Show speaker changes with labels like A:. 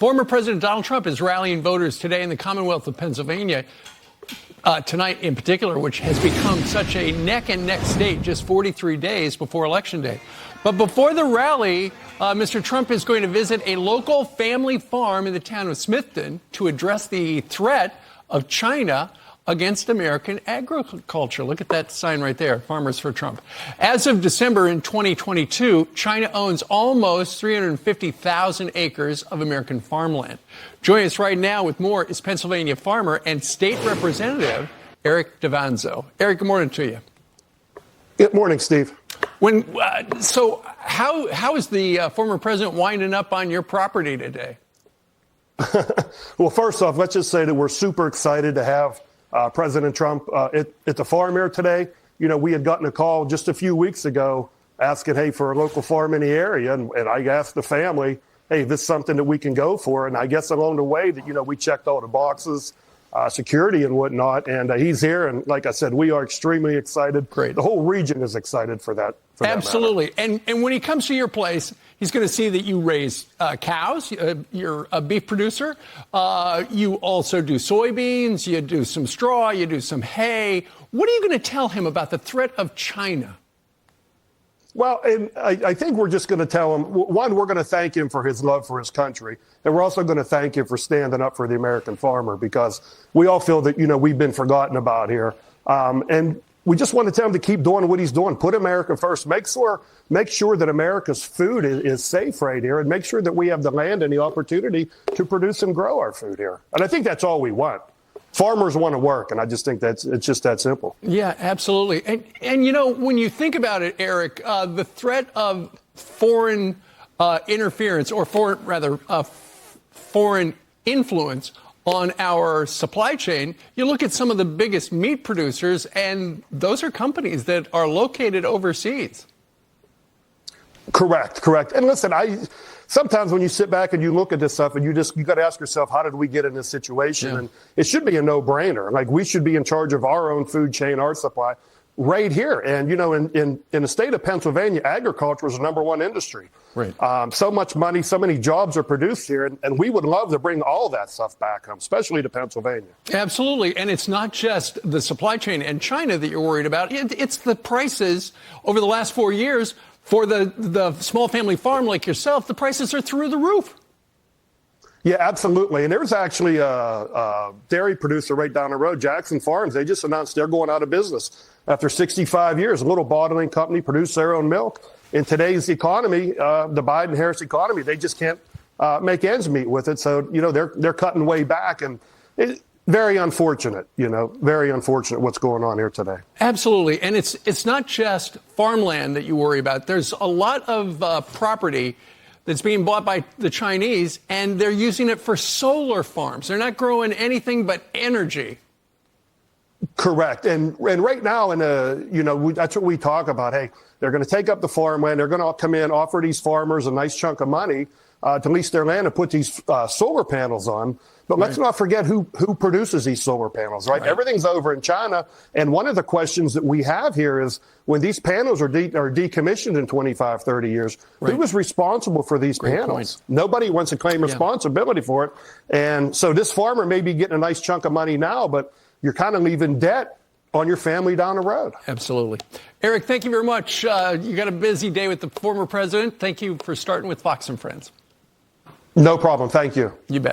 A: Former President Donald Trump is rallying voters today in the Commonwealth of Pennsylvania, tonight in particular, which has become such a neck-and-neck state just 43 days before Election Day. But before the rally, Mr. Trump is going to visit a local family farm in the town of Smithton to address the threat of China against American agriculture. Look at that sign right there, Farmers for Trump. As of December in 2022, China owns almost 350,000 acres of American farmland. Joining us right now with more is Pennsylvania farmer and state representative Eric Davanzo. Eric, good morning to you.
B: Good morning, Steve.
A: So how is the former president winding up on your property today?
B: Well, first off, let's just say that we're super excited to have President Trump at the farm here today. You know, we had gotten a call just a few weeks ago asking, hey, for a local farm in the area. And I asked the family, hey, this is something that we can go for. And I guess along the way that, you know, we checked all the boxes, security and whatnot. And he's here. And like I said, we are extremely excited.
A: Great.
B: The whole region is excited for that.
A: Absolutely. And when he comes to your place, he's going to see that you raise cows. You're a beef producer. You also do soybeans. You do some straw. You do some hay. What are you going to tell him about the threat of China?
B: Well, and I think we're just going to tell him, one, we're going to thank him for his love for his country. And we're also going to thank him for standing up for the American farmer, because we all feel that, you know, we've been forgotten about here. And we just want to tell him to keep doing what he's doing. Put America first. Make sure that America's food is safe right here, and make sure that we have the land and the opportunity to produce and grow our food here. And I think that's all we want. Farmers want to work, and I just think it's just that simple.
A: Yeah, absolutely. And you know, when you think about it, Eric, the threat of foreign interference, or foreign influence on our supply chain, you look at some of the biggest meat producers, and those are companies that are located overseas.
B: Correct. And listen, sometimes when you sit back and you look at this stuff, and you got to ask yourself, how did we get in this situation? Yeah. And it should be a no-brainer. Like, we should be in charge of our own food chain, our supply, right here. And, you know, in the state of Pennsylvania, agriculture is the number one industry.
A: Right.
B: So much money, so many jobs are produced here, and we would love to bring all that stuff back home, especially to Pennsylvania.
A: Absolutely. And it's not just the supply chain and China that you're worried about. It's the prices over the last 4 years for the small family farm like yourself. The prices are through the roof.
B: Yeah, absolutely. And there's actually a dairy producer right down the road, Jackson Farms. They just announced they're going out of business after 65 years. A little bottling company, produce their own milk. In today's economy, the Biden-Harris economy, they just can't make ends meet with it. So, you know, they're cutting way back, and very unfortunate, very unfortunate what's going on here today.
A: Absolutely. And it's not just farmland that you worry about. There's a lot of property that's being bought by the Chinese, and they're using it for solar farms. They're not growing anything but energy.
B: Correct. And right now, that's what we talk about. Hey, they're going to take up the farmland. They're going to come in, offer these farmers a nice chunk of money to lease their land and put these solar panels on. But let's not forget who produces these solar panels, right? Everything's over in China. And one of the questions that we have here is, when these panels are decommissioned in 25, 30 years, who is responsible for these panels? Nobody wants to claim responsibility for it. And so this farmer may be getting a nice chunk of money now, but you're kind of leaving debt on your family down the road.
A: Absolutely. Eric, thank you very much. You got a busy day with the former president. Thank you for starting with Fox and Friends.
B: No problem. Thank you.
A: You bet.